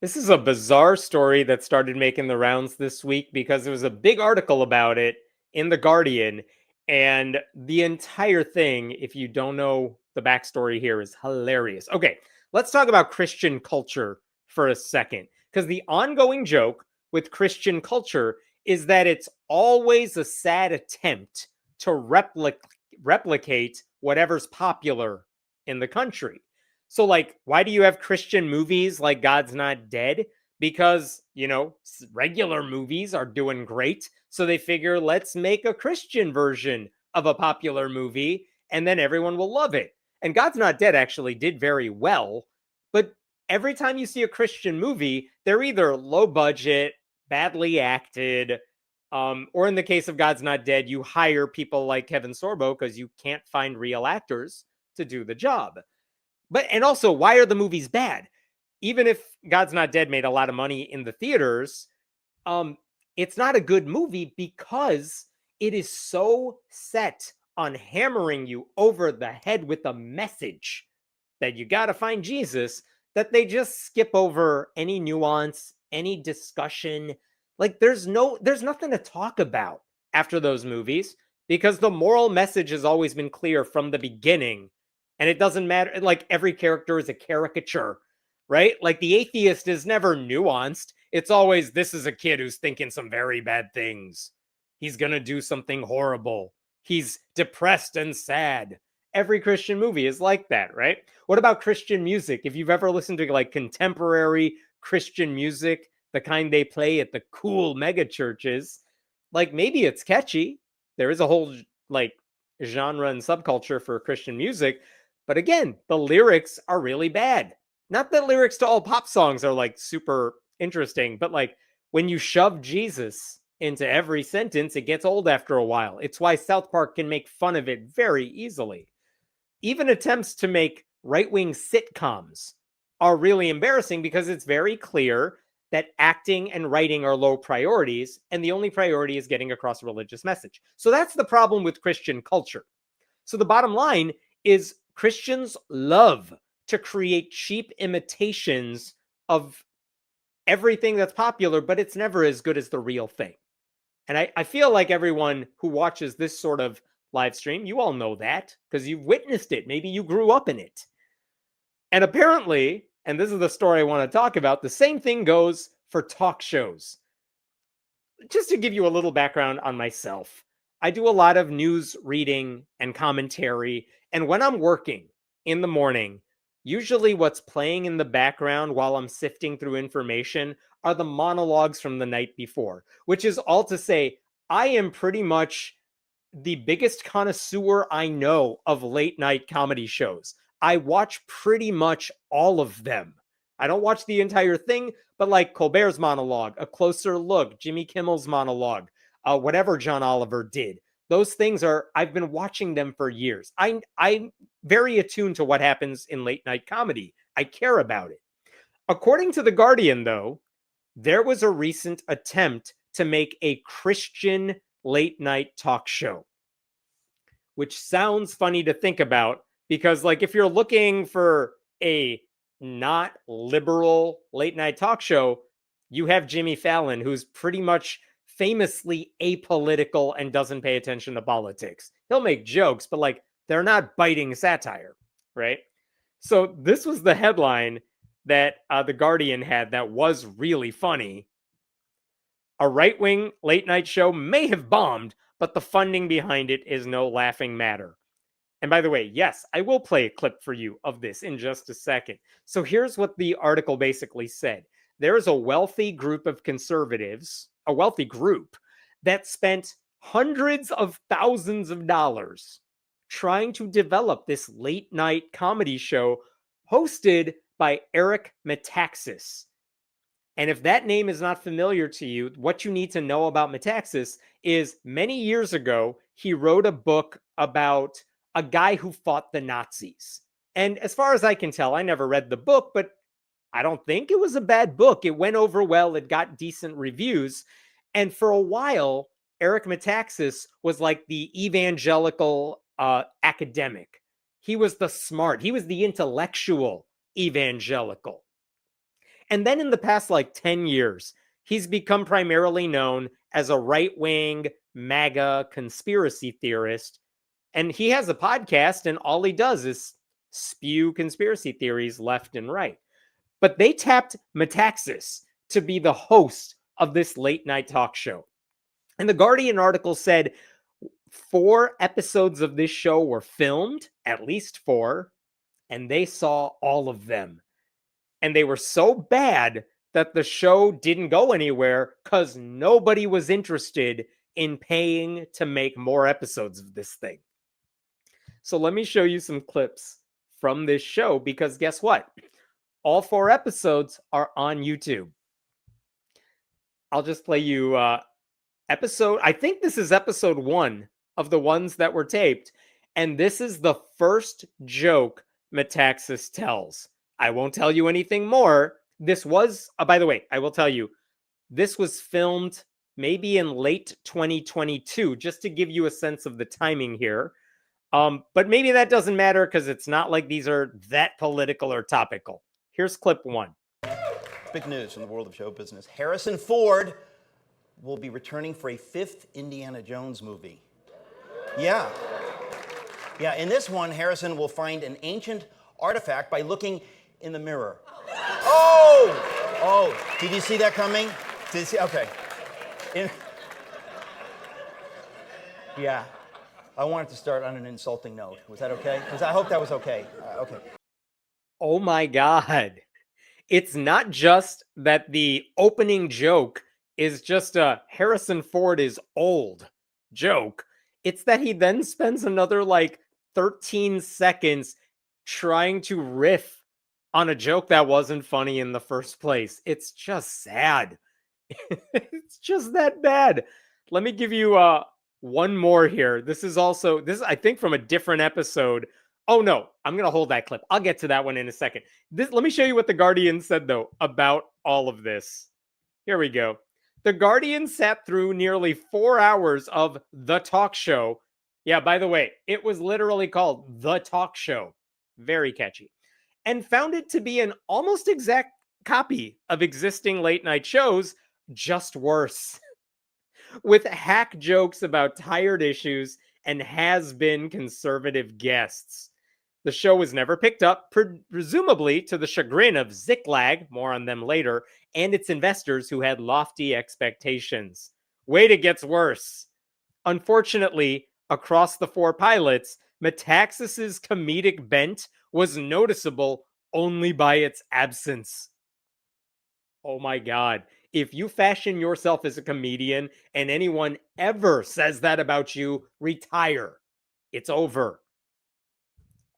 This is a bizarre story that started making the rounds this week because there was a big article about it in The Guardian. And the entire thing, if you don't know the backstory here, is hilarious. Okay, let's talk about Christian culture for a second. Because the ongoing joke with Christian culture is that it's always a sad attempt to replicate whatever's popular in the country. So, like, why do you have Christian movies like God's Not Dead? Because, regular movies are doing great. So they figure, let's make a Christian version of a popular movie and then everyone will love it. And God's Not Dead actually did very well. But every time you see a Christian movie, they're either low budget, badly acted, or in the case of God's Not Dead, you hire people like Kevin Sorbo because you can't find real actors to do the job. And also, why are the movies bad? Even if God's Not Dead made a lot of money in the theaters, it's not a good movie because it is so set on hammering you over the head with a message that you got to find Jesus that they just skip over any nuance, any discussion. Like there's nothing to talk about after those movies because the moral message has always been clear from the beginning. And it doesn't matter, like every character is a caricature, right? Like the atheist is never nuanced. It's always, this is a kid who's thinking some very bad things. He's going to do something horrible. He's depressed and sad. Every Christian movie is like that, right? What about Christian music? If you've ever listened to like contemporary Christian music, the kind they play at the cool mega churches, like maybe it's catchy. There is a whole like genre and subculture for Christian music, but again, the lyrics are really bad. Not that lyrics to all pop songs are like super interesting, but like when you shove Jesus into every sentence, it gets old after a while. It's why South Park can make fun of it very easily. Even attempts to make right-wing sitcoms are really embarrassing because it's very clear that acting and writing are low priorities, and the only priority is getting across a religious message. So that's the problem with Christian culture. So the bottom line is Christians love to create cheap imitations of everything that's popular, but it's never as good as the real thing. And I feel like everyone who watches this sort of live stream, you all know that because you've witnessed it. Maybe you grew up in it. And apparently, and this is the story I want to talk about, the same thing goes for talk shows. Just to give you a little background on myself, I do a lot of news reading and commentary. And when I'm working in the morning, usually what's playing in the background while I'm sifting through information are the monologues from the night before, which is all to say, I am pretty much the biggest connoisseur I know of late night comedy shows. I watch pretty much all of them. I don't watch the entire thing, but like Colbert's monologue, A Closer Look, Jimmy Kimmel's monologue, whatever John Oliver did. Those things I've been watching them for years. I'm very attuned to what happens in late night comedy. I care about it. According to The Guardian, though, there was a recent attempt to make a Christian late night talk show, which sounds funny to think about because, like, if you're looking for a not liberal late night talk show, you have Jimmy Fallon, who's pretty much famously apolitical and doesn't pay attention to politics. He'll make jokes, but like they're not biting satire, right? So this was the headline that The Guardian had that was really funny. A right-wing late night show may have bombed, but the funding behind it is no laughing matter. And by the way, yes, I will play a clip for you of this in just a second. So here's what the article basically said. There is a wealthy group of conservatives, a wealthy group, that spent hundreds of thousands of dollars trying to develop this late night comedy show hosted by Eric Metaxas. And if that name is not familiar to you, what you need to know about Metaxas is many years ago, he wrote a book about a guy who fought the Nazis. And as far as I can tell, I never read the book, but I don't think it was a bad book. It went over well. It got decent reviews. And for a while, Eric Metaxas was like the evangelical academic. He was the smart, he was the intellectual evangelical. And then in the past like 10 years, he's become primarily known as a right-wing MAGA conspiracy theorist. And he has a podcast, and all he does is spew conspiracy theories left and right. But they tapped Metaxas to be the host of this late night talk show. And the Guardian article said 4 episodes of this show were filmed, at least 4, and they saw all of them. And they were so bad that the show didn't go anywhere because nobody was interested in paying to make more episodes of this thing. So let me show you some clips from this show, because guess what? All 4 episodes are on YouTube. I'll just play you episode, I think this is episode 1 of the ones that were taped. And this is the first joke Metaxas tells. I won't tell you anything more. This was, by the way, I will tell you, this was filmed maybe in late 2022, just to give you a sense of the timing here. But maybe that doesn't matter because it's not like these are that political or topical. Here's clip 1. Big news from the world of show business. Harrison Ford will be returning for a 5th Indiana Jones movie. Yeah. Yeah, in this one, Harrison will find an ancient artifact by looking in the mirror. Oh, did you see that coming? Did you see? Okay. Yeah. I wanted to start on an insulting note. Was that okay? I hope that was okay. Okay. Oh my God. It's not just that the opening joke is just a Harrison Ford is old joke. It's that he then spends another like 13 seconds trying to riff on a joke that wasn't funny in the first place. It's just sad. It's just that bad. Let me give you one more here. This is I think from a different episode. Oh no, I'm going to hold that clip. I'll get to that one in a second. Let me show you what the Guardian said though about all of this. Here we go. The Guardian sat through nearly 4 hours of The Talk Show. Yeah, by the way, it was literally called The Talk Show. Very catchy. And found it to be an almost exact copy of existing late night shows, just worse. With hack jokes about tired issues and has-been conservative guests. The show was never picked up, presumably to the chagrin of Ziklag, more on them later, and its investors who had lofty expectations. Wait, it gets worse. Unfortunately, across the 4 pilots, Metaxas's comedic bent was noticeable only by its absence. Oh my God. If you fashion yourself as a comedian and anyone ever says that about you, retire. It's over.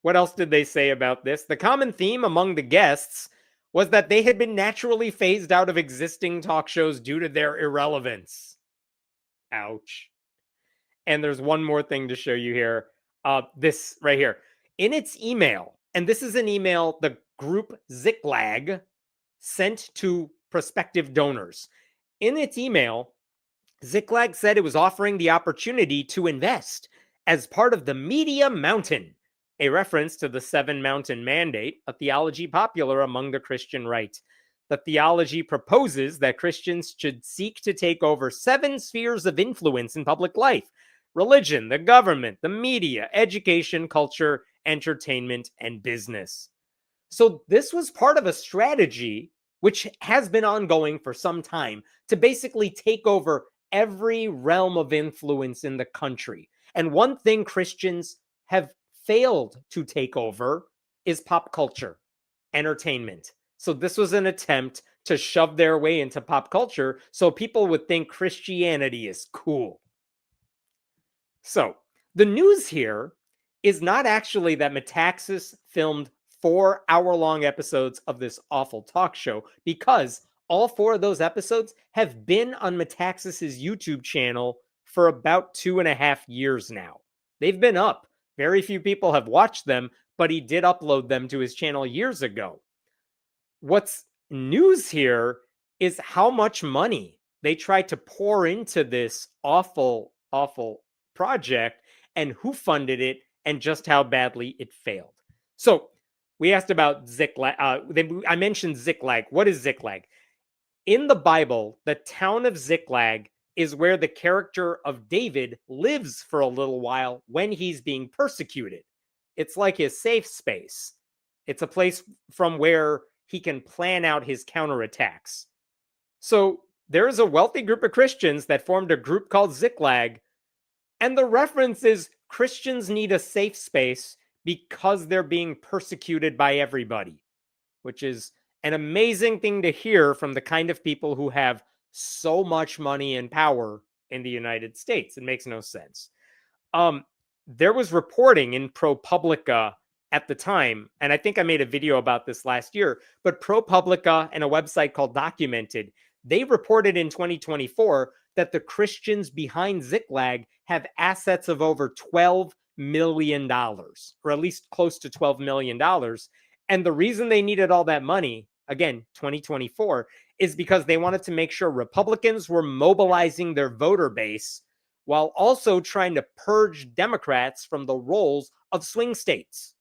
What else did they say about this? The common theme among the guests was that they had been naturally phased out of existing talk shows due to their irrelevance. Ouch. And there's one more thing to show you here. This right here. In its email, and this is an email the group Ziklag sent to prospective donors. In its email, Ziklag said it was offering the opportunity to invest as part of the Media Mountain, a reference to the 7 Mountain Mandate, a theology popular among the Christian right. The theology proposes that Christians should seek to take over 7 spheres of influence in public life: religion, the government, the media, education, culture, entertainment, and business. So this was part of a strategy which has been ongoing for some time to basically take over every realm of influence in the country. And one thing Christians have failed to take over is pop culture, entertainment. So this was an attempt to shove their way into pop culture so people would think Christianity is cool. So the news here is not actually that Metaxas filmed 4-hour-long episodes of this awful talk show, because all 4 of those episodes have been on Metaxas's YouTube channel for about 2.5 years now. They've been up. Very few people have watched them, but he did upload them to his channel years ago. What's news here is how much money they tried to pour into this awful, awful project, and who funded it, and just how badly it failed. So We asked about Ziklag. I mentioned Ziklag. What is Ziklag? In the Bible, the town of Ziklag is where the character of David lives for a little while when he's being persecuted. It's like his safe space. It's a place from where he can plan out his counterattacks. So there is a wealthy group of Christians that formed a group called Ziklag, and the reference is Christians need a safe space because they're being persecuted by everybody, which is an amazing thing to hear from the kind of people who have so much money and power in the United States. It makes no sense. There was reporting in ProPublica at the time, and I think I made a video about this last year, but ProPublica and a website called Documented, they reported in 2024 that the Christians behind Ziklag have assets of over $12 million, or at least close to $12 million. And the reason they needed all that money, again, 2024, is because they wanted to make sure Republicans were mobilizing their voter base while also trying to purge Democrats from the roles of swing states.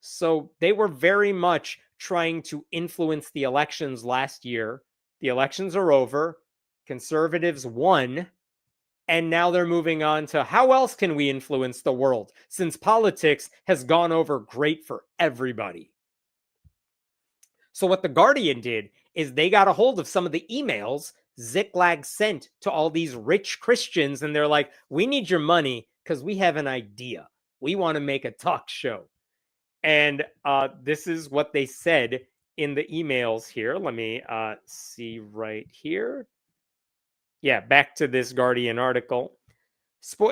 So they were very much trying to influence the elections last year. The elections are over. Conservatives won. And now they're moving on to how else can we influence the world since politics has gone over great for everybody. So what The Guardian did is they got a hold of some of the emails Ziklag sent to all these rich Christians, and they're like, we need your money because we have an idea. We want to make a talk show. And this is what they said in the emails here. Let me see right here. Yeah, back to this Guardian article.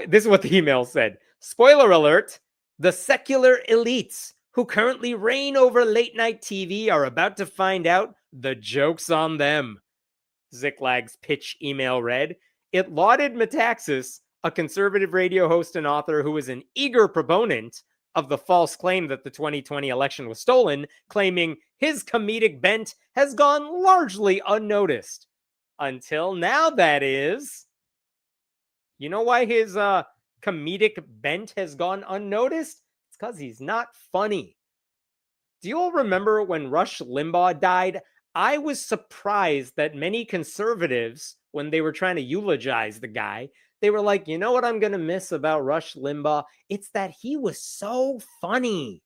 This is what the email said. Spoiler alert, the secular elites who currently reign over late night TV are about to find out the joke's on them. Ziklag's pitch email read. It lauded Metaxas, a conservative radio host and author who was an eager proponent of the false claim that the 2020 election was stolen, claiming his comedic bent has gone largely unnoticed. Until now, that is. You know why his comedic bent has gone unnoticed? It's because he's not funny. Do you all remember when Rush Limbaugh died? I was surprised that many conservatives, when they were trying to eulogize the guy, they were like, you know what I'm going to miss about Rush Limbaugh? It's that he was so funny.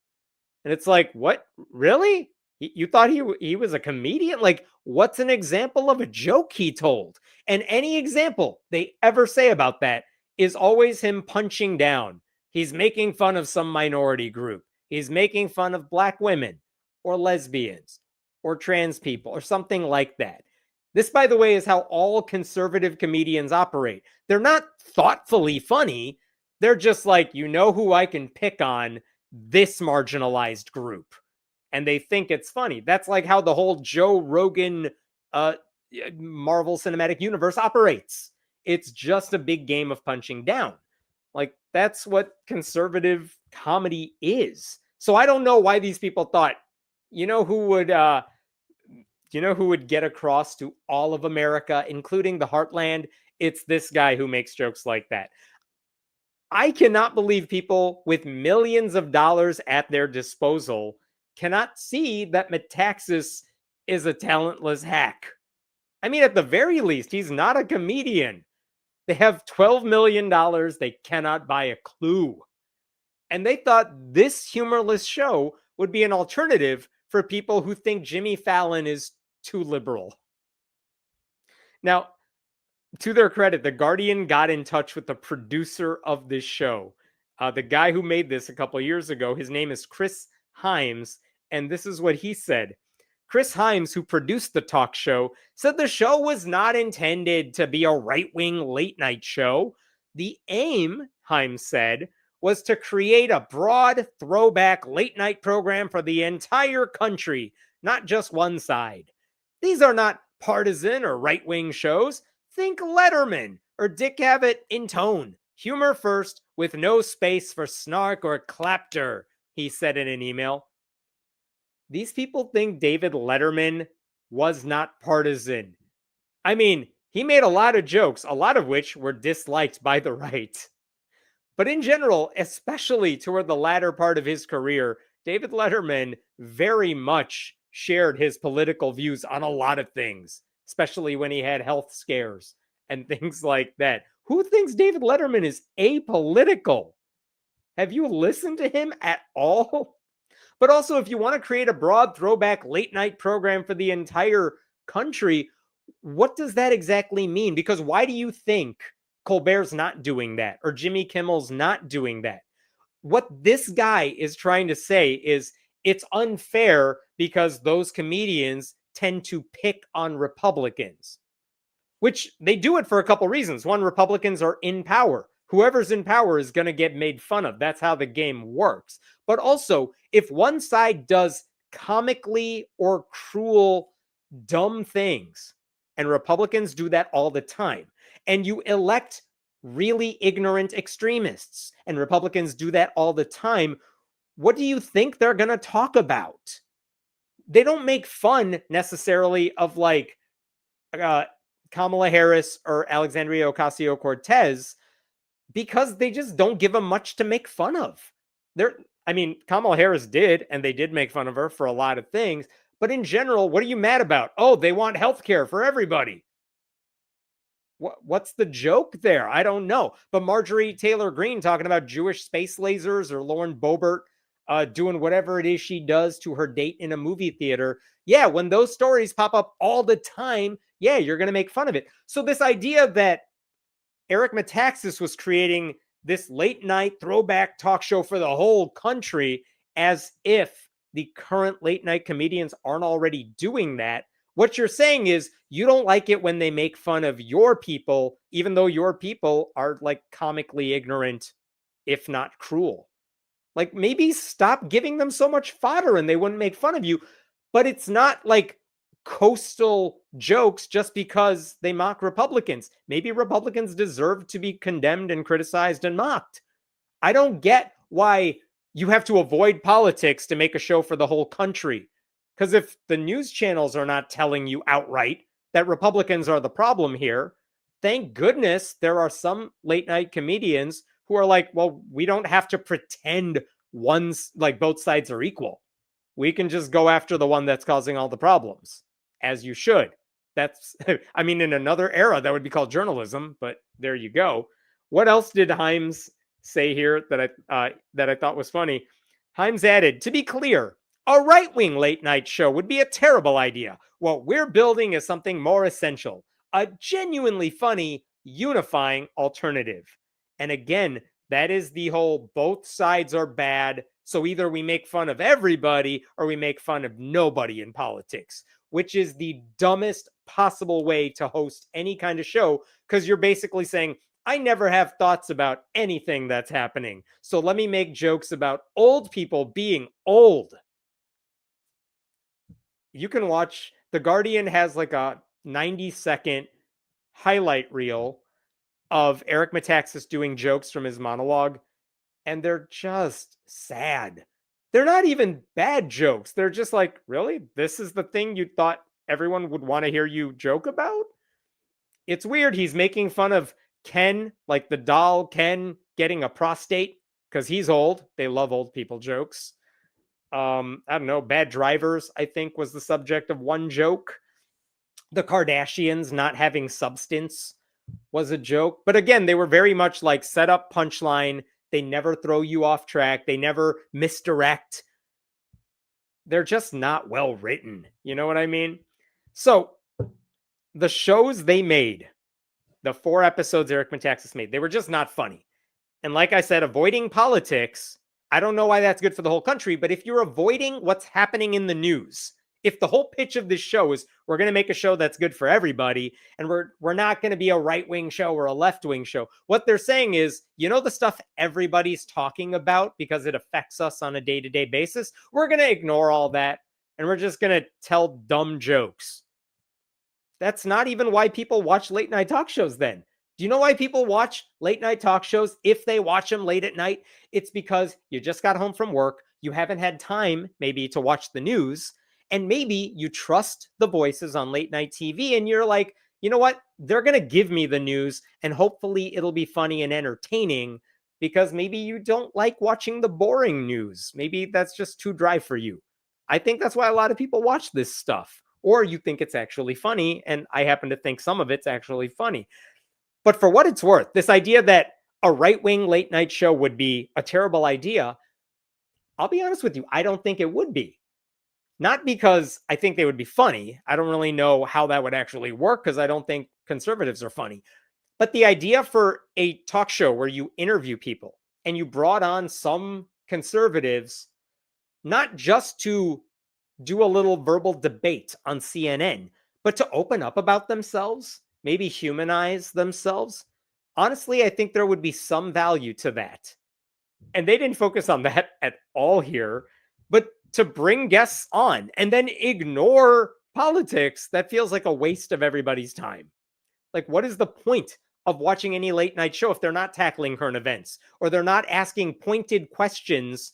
And it's like, what? Really? You thought he was a comedian? Like, what's an example of a joke he told? And any example they ever say about that is always him punching down. He's making fun of some minority group. He's making fun of black women or lesbians or trans people or something like that. This, by the way, is how all conservative comedians operate. They're not thoughtfully funny. They're just like, you know who I can pick on? This marginalized group. And they think it's funny. That's like how the whole Joe Rogan Marvel Cinematic Universe operates. It's just a big game of punching down. Like, that's what conservative comedy is. So I don't know why these people thought, you know who would get across to all of America, including the heartland? It's this guy who makes jokes like that. I cannot believe people with millions of dollars at their disposal cannot see that Metaxas is a talentless hack. I mean, at the very least, he's not a comedian. They have $12 million. They cannot buy a clue. And they thought this humorless show would be an alternative for people who think Jimmy Fallon is too liberal. Now, to their credit, The Guardian got in touch with the producer of this show. The guy who made this a couple of years ago, his name is Chris Himes, and this is what he said. Chris Himes, who produced the talk show, said the show was not intended to be a right-wing late-night show. The aim, Himes said, was to create a broad throwback late-night program for the entire country, not just one side. These are not partisan or right-wing shows. Think Letterman or Dick Cavett in tone. Humor first, with no space for snark or clapter, he said in an email. These people think David Letterman was not partisan. I mean, he made a lot of jokes, a lot of which were disliked by the right. But in general, especially toward the latter part of his career, David Letterman very much shared his political views on a lot of things, especially when he had health scares and things like that. Who thinks David Letterman is apolitical? Have you listened to him at all? But also, if you want to create a broad throwback late night program for the entire country, what does that exactly mean? Because why do you think Colbert's not doing that or Jimmy Kimmel's not doing that? What this guy is trying to say is it's unfair because those comedians tend to pick on Republicans, which they do it for a couple reasons. One, Republicans are in power. Whoever's in power is going to get made fun of. That's how the game works. But also, if one side does comically or cruel, dumb things, and Republicans do that all the time, and you elect really ignorant extremists, and Republicans do that all the time, what do you think they're going to talk about? They don't make fun necessarily of like Kamala Harris or Alexandria Ocasio-Cortez because they just don't give them much to make fun of. Kamala Harris did, and they did make fun of her for a lot of things. But in general, what are you mad about? Oh, they want health care for everybody. What's the joke there? I don't know. But Marjorie Taylor Greene talking about Jewish space lasers, or Lauren Boebert doing whatever it is she does to her date in a movie theater. Yeah, when those stories pop up all the time, yeah, you're going to make fun of it. So this idea that Eric Metaxas was creating this late night throwback talk show for the whole country as if the current late night comedians aren't already doing that. What you're saying is you don't like it when they make fun of your people, even though your people are like comically ignorant, if not cruel. Like maybe stop giving them so much fodder and they wouldn't make fun of you. But it's not like coastal jokes just because they mock Republicans. Maybe Republicans deserve to be condemned and criticized and mocked. I don't get why you have to avoid politics to make a show for the whole country. Because if the news channels are not telling you outright that Republicans are the problem here, thank goodness there are some late night comedians who are like, well, we don't have to pretend both sides are equal. We can just go after the one that's causing all the problems, as you should. That's, in another era, that would be called journalism, but there you go. What else did Himes say here that I thought was funny? Himes added, to be clear, a right-wing late night show would be a terrible idea. What we're building is something more essential, a genuinely funny, unifying alternative. And again, that is the whole both sides are bad, so either we make fun of everybody or we make fun of nobody in politics, which is the dumbest possible way to host any kind of show, because you're basically saying, I never have thoughts about anything that's happening, so let me make jokes about old people being old. You can watch, The Guardian has like a 90-second highlight reel of Eric Metaxas doing jokes from his monologue, and they're just sad. They're not even bad jokes. They're just like, really? This is the thing you thought everyone would want to hear you joke about? It's weird. He's making fun of Ken, like the doll Ken getting a prostate because he's old. They love old people jokes. I don't know. Bad drivers, I think, was the subject of one joke. The Kardashians not having substance was a joke. But again, they were very much like set up, punchline. They never throw you off track. They never misdirect. They're just not well written. You know what I mean? So the shows they made, the 4 episodes Eric Metaxas made, they were just not funny. And like I said, avoiding politics, I don't know why that's good for the whole country, but if you're avoiding what's happening in the news, if the whole pitch of this show is we're going to make a show that's good for everybody, and we're not going to be a right-wing show or a left-wing show, what they're saying is, you know, the stuff everybody's talking about because it affects us on a day-to-day basis, we're going to ignore all that, and we're just going to tell dumb jokes. That's not even why people watch late-night talk shows then. Do you know why people watch late-night talk shows if they watch them late at night? It's because you just got home from work, you haven't had time maybe to watch the news, and maybe you trust the voices on late night TV and you're like, you know what? They're going to give me the news and hopefully it'll be funny and entertaining. because maybe you don't like watching the boring news. Maybe that's just too dry for you. I think that's why a lot of people watch this stuff. Or you think it's actually funny, and I happen to think some of it's actually funny. But for what it's worth, this idea that a right-wing late night show would be a terrible idea, I'll be honest with you, I don't think it would be. Not because I think they would be funny. I don't really know how that would actually work because I don't think conservatives are funny. But the idea for a talk show where you interview people and you brought on some conservatives, not just to do a little verbal debate on CNN, but to open up about themselves, maybe humanize themselves. Honestly, I think there would be some value to that. And they didn't focus on that at all here, but to bring guests on and then ignore politics, that feels like a waste of everybody's time. Like, what is the point of watching any late night show if they're not tackling current events or they're not asking pointed questions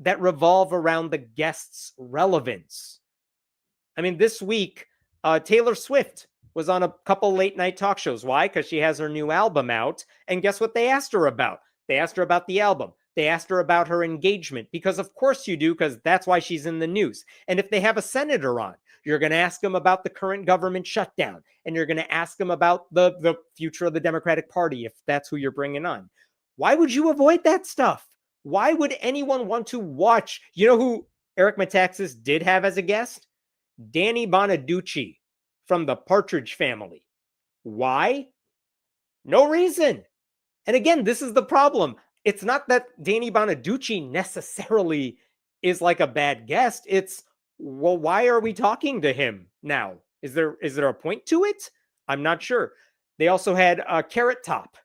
that revolve around the guest's relevance? I mean, this week, Taylor Swift was on a couple late night talk shows. Why? Because she has her new album out. And guess what they asked her about? They asked her about the album. They asked her about her engagement, because of course you do, because that's why she's in the news. And if they have a senator on, you're going to ask them about the current government shutdown, and you're going to ask them about the future of the Democratic Party, if that's who you're bringing on. Why would you avoid that stuff? Why would anyone want to watch? You know who Eric Metaxas did have as a guest? Danny Bonaducci from the Partridge Family. Why? No reason. And again, this is the problem. It's not that Danny Bonaducci necessarily is like a bad guest. It's, well, why are we talking to him now? Is there a point to it? I'm not sure. They also had Carrot Top,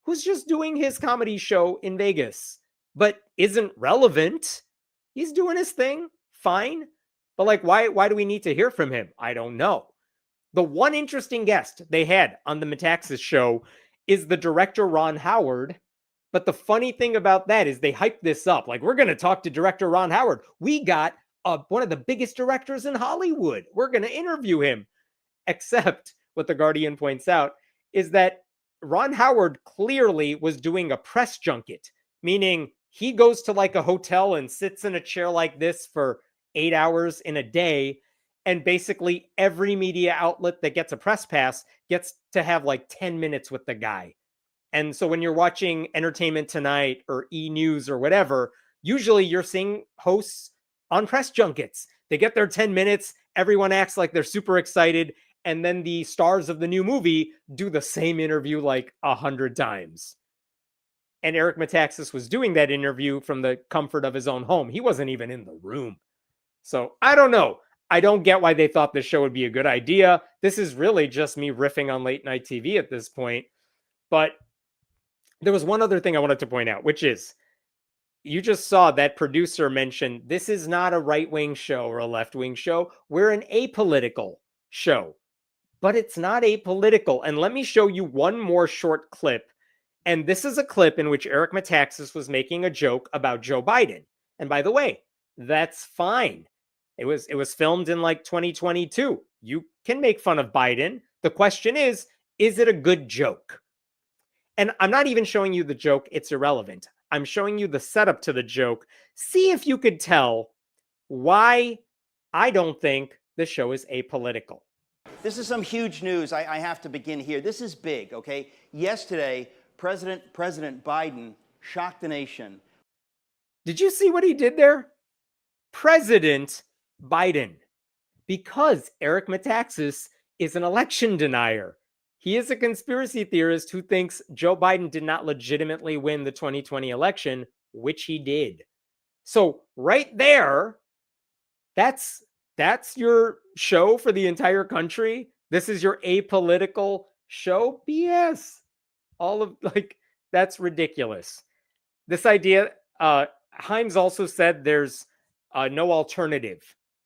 who's just doing his comedy show in Vegas, but isn't relevant. He's doing his thing, fine. But like, why do we need to hear from him? I don't know. The one interesting guest they had on the Metaxas show is the director Ron Howard. But the funny thing about that is they hyped this up. Like, we're going to talk to director Ron Howard. We got one of the biggest directors in Hollywood. We're going to interview him. Except what the Guardian points out is that Ron Howard clearly was doing a press junket, meaning he goes to like a hotel and sits in a chair like this for 8 hours in a day. And basically every media outlet that gets a press pass gets to have like 10 minutes with the guy. And so when you're watching Entertainment Tonight or E! News or whatever, usually you're seeing hosts on press junkets. They get their 10 minutes, everyone acts like they're super excited, and then the stars of the new movie do the same interview like 100 times. And Eric Metaxas was doing that interview from the comfort of his own home. He wasn't even in the room. So I don't know. I don't get why they thought this show would be a good idea. This is really just me riffing on late night TV at this point. But there was one other thing I wanted to point out, which is you just saw that producer mention this is not a right-wing show or a left-wing show. We're an apolitical show. But it's not apolitical. And let me show you one more short clip. And this is a clip in which Eric Metaxas was making a joke about Joe Biden. And by the way, that's fine. It was filmed in like 2022. You can make fun of Biden. The question is it a good joke? And I'm not even showing you the joke. It's irrelevant. I'm showing you the setup to the joke. See if you could tell why I don't think the show is apolitical. This is some huge news. I have to begin here. This is big, okay? Yesterday, President Biden shocked the nation. Did you see what he did there? President Biden. Because Eric Metaxas is an election denier. He is a conspiracy theorist who thinks Joe Biden did not legitimately win the 2020 election, which he did. So right there, that's your show for the entire country. This is your apolitical show. BS. All of that's ridiculous. This idea, Himes also said there's no alternative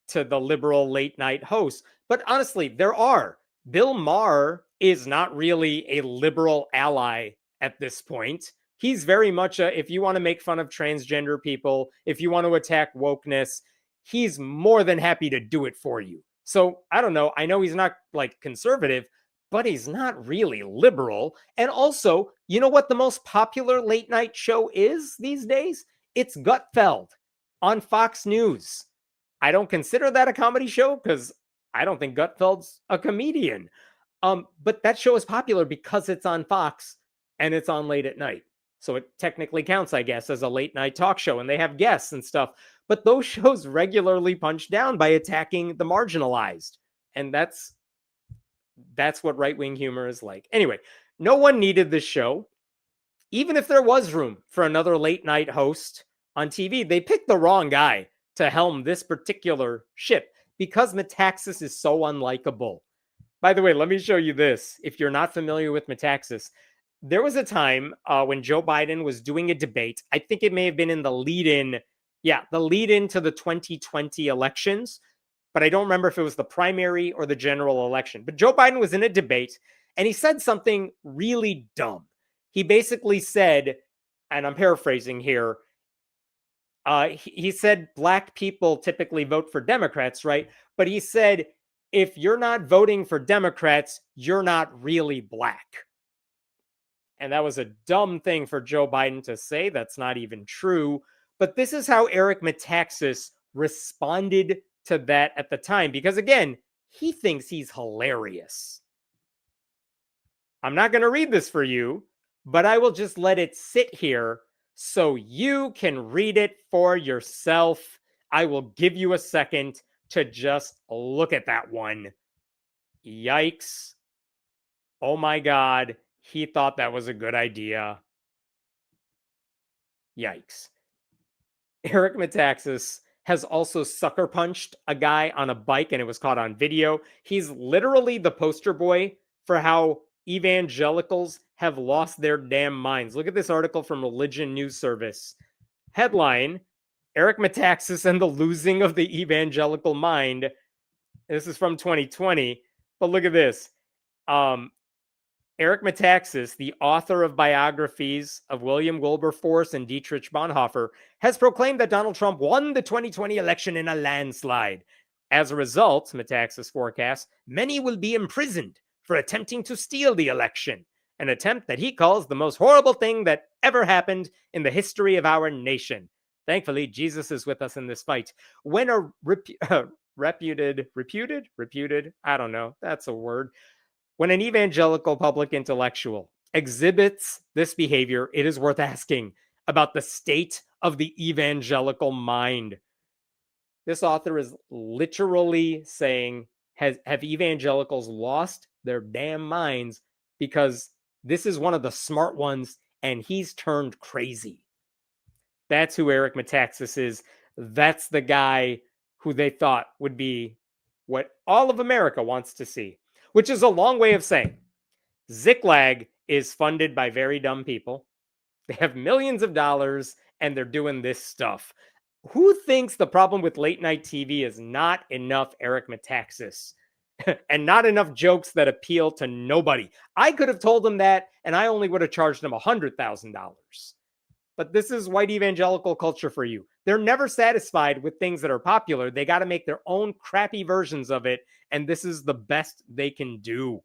to the liberal late night host. But honestly, there are. Bill Maher is not really a liberal ally at this point. He's very much if you want to make fun of transgender people, if you want to attack wokeness, he's more than happy to do it for you. So I don't know. I know he's not like conservative, but he's not really liberal. And also, you know what the most popular late night show is these days? It's Gutfeld on Fox News. I don't consider that a comedy show because I don't think Gutfeld's a comedian. But that show is popular because it's on Fox and it's on late at night. So it technically counts, I guess, as a late night talk show, and they have guests and stuff. But those shows regularly punch down by attacking the marginalized. And that's what right-wing humor is like. Anyway, no one needed this show. Even if there was room for another late night host on TV, they picked the wrong guy to helm this particular ship because Metaxas is so unlikable. By the way, let me show you this. If you're not familiar with Metaxas, there was a time when Joe Biden was doing a debate. I think it may have been in the lead-in to the 2020 elections, but I don't remember if it was the primary or the general election. But Joe Biden was in a debate, and he said something really dumb. He basically said, and I'm paraphrasing here, he said black people typically vote for Democrats, right? But he said, if you're not voting for Democrats, you're not really black. And that was a dumb thing for Joe Biden to say. That's not even true. But this is how Eric Metaxas responded to that at the time. Because again, he thinks he's hilarious. I'm not going to read this for you, but I will just let it sit here so you can read it for yourself. I will give you a second to just look at that one. Yikes. Oh my God. He thought that was a good idea. Yikes. Eric Metaxas has also sucker punched a guy on a bike, and it was caught on video. He's literally the poster boy for how evangelicals have lost their damn minds. Look at this article from Religion News Service. Headline, Eric Metaxas and the losing of the evangelical mind. This is from 2020, but look at this. Eric Metaxas, the author of biographies of William Wilberforce and Dietrich Bonhoeffer, has proclaimed that Donald Trump won the 2020 election in a landslide. As a result, Metaxas forecasts, many will be imprisoned for attempting to steal the election, an attempt that he calls the most horrible thing that ever happened in the history of our nation. Thankfully, Jesus is with us in this fight. When a reputed, I don't know, that's a word. When an evangelical public intellectual exhibits this behavior, it is worth asking about the state of the evangelical mind. This author is literally saying, have evangelicals lost their damn minds because this is one of the smart ones and he's turned crazy. That's who Eric Metaxas is. That's the guy who they thought would be what all of America wants to see. Which is a long way of saying Ziklag is funded by very dumb people. They have millions of dollars and they're doing this stuff. Who thinks the problem with late night TV is not enough Eric Metaxas and not enough jokes that appeal to nobody? I could have told him that and I only would have charged him $100,000. But this is white evangelical culture for you. They're never satisfied with things that are popular. They got to make their own crappy versions of it. And this is the best they can do.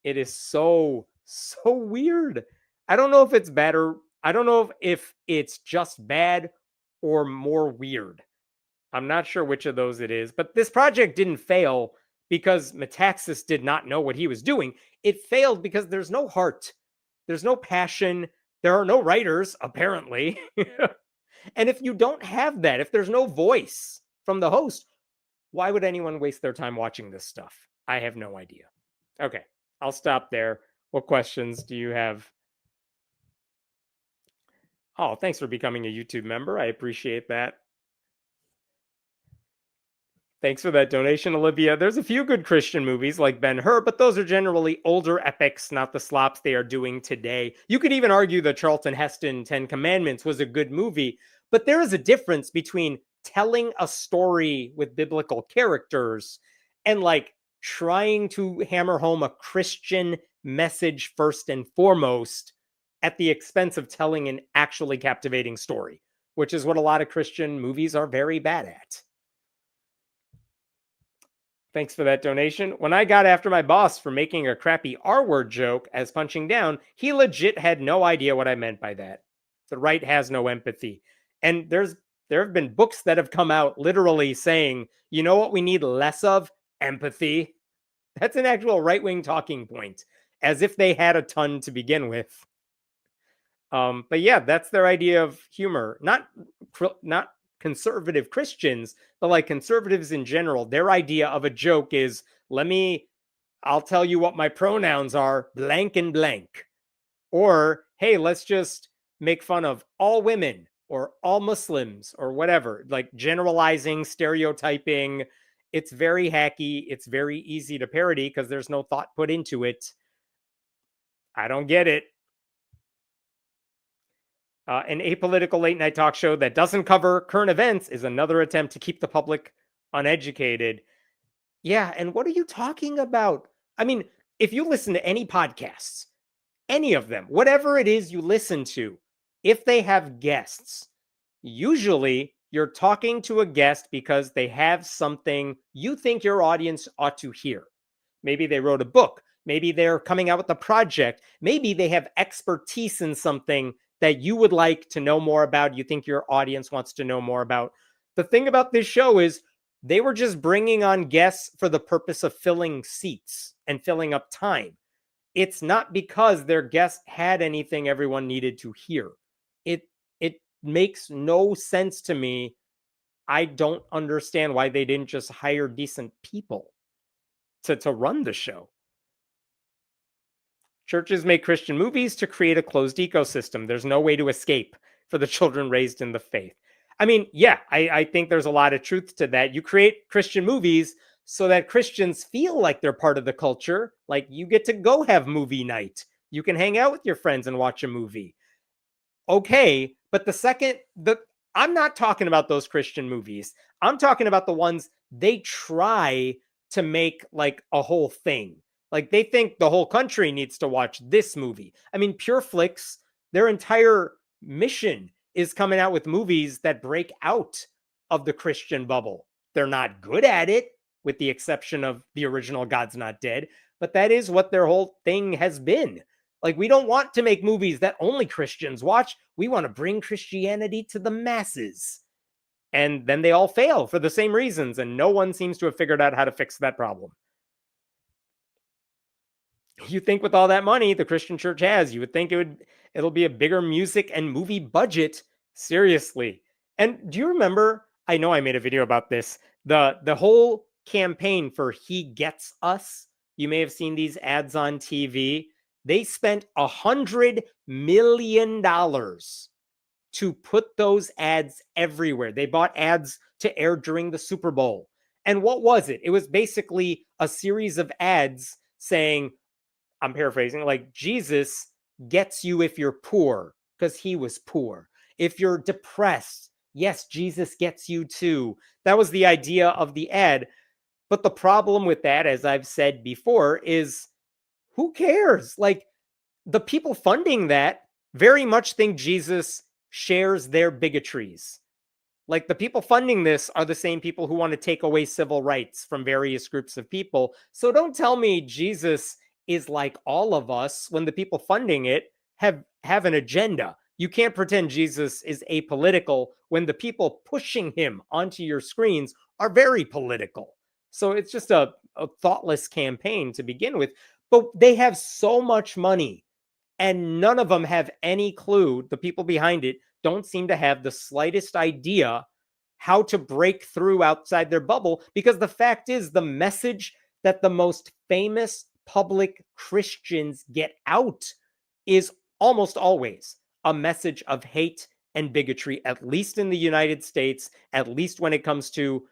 It is so weird. I don't know if it's bad or I don't know if it's just bad or more weird. I'm not sure which of those it is. But this project didn't fail because Metaxas did not know what he was doing. It failed because there's no heart. There's no passion. There are no writers, apparently. And if you don't have that, if there's no voice from the host, why would anyone waste their time watching this stuff? I have no idea. Okay, I'll stop there. What questions do you have? Oh, thanks for becoming a YouTube member. I appreciate that. Thanks for that donation, Olivia. There's a few good Christian movies like Ben-Hur, but those are generally older epics, not the slops they are doing today. You could even argue that Charlton Heston 10 Commandments was a good movie, but there is a difference between telling a story with biblical characters and like trying to hammer home a Christian message first and foremost at the expense of telling an actually captivating story, which is what a lot of Christian movies are very bad at. Thanks for that donation. When I got after my boss for making a crappy R-word joke as punching down, he legit had no idea what I meant by that. The right has no empathy. And there have been books that have come out literally saying, you know what we need less of? Empathy. That's an actual right-wing talking point, as if they had a ton to begin with. But yeah, that's their idea of humor. Not conservative Christians, but like conservatives in general. Their idea of a joke is, I'll tell you what my pronouns are, blank and blank. Or, hey, let's just make fun of all women or all Muslims or whatever, like generalizing, stereotyping. It's very hacky. It's very easy to parody because there's no thought put into it. I don't get it. An apolitical late night talk show that doesn't cover current events is another attempt to keep the public uneducated. Yeah, and what are you talking about? I mean, if you listen to any podcasts, any of them, whatever it is you listen to, if they have guests, usually you're talking to a guest because they have something you think your audience ought to hear. Maybe they wrote a book. Maybe they're coming out with a project. Maybe they have expertise in something that you would like to know more about, you think your audience wants to know more about. The thing about this show is they were just bringing on guests for the purpose of filling seats and filling up time. It's not because their guest had anything everyone needed to hear. It makes no sense to me. I don't understand why they didn't just hire decent people to run the show. Churches make Christian movies to create a closed ecosystem. There's no way to escape for the children raised in the faith. I mean, yeah, I think there's a lot of truth to that. You create Christian movies so that Christians feel like they're part of the culture. Like you get to go have movie night. You can hang out with your friends and watch a movie. Okay, but I'm not talking about those Christian movies. I'm talking about the ones they try to make like a whole thing. Like they think the whole country needs to watch this movie. I mean, Pure Flix, their entire mission is coming out with movies that break out of the Christian bubble. They're not good at it, with the exception of the original God's Not Dead, but that is what their whole thing has been. Like, we don't want to make movies that only Christians watch. We want to bring Christianity to the masses. And then they all fail for the same reasons, and no one seems to have figured out how to fix that problem. You think with all that money the Christian church has, you would think it'll be a bigger music and movie budget. Seriously. And do you remember, I know I made a video about this, the whole campaign for He Gets Us? You may have seen these ads on TV. They spent $100 million to put those ads everywhere. They bought ads to air during the Super Bowl. And what was it? It was basically a series of ads saying, I'm paraphrasing, like, Jesus gets you if you're poor, because he was poor. If you're depressed, yes, Jesus gets you too. That was the idea of the ad. But the problem with that, as I've said before, is who cares? Like, the people funding that very much think Jesus shares their bigotries. Like, the people funding this are the same people who want to take away civil rights from various groups of people. So don't tell me Jesus is like all of us when the people funding it have an agenda. You can't pretend Jesus is apolitical when the people pushing him onto your screens are very political. So it's just a thoughtless campaign to begin with. But they have so much money, and none of them have any clue. The people behind it don't seem to have the slightest idea how to break through outside their bubble, because the fact is, the message that the most famous public Christians get out is almost always a message of hate and bigotry, at least in the United States, at least when it comes to,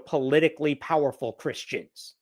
politically powerful Christians.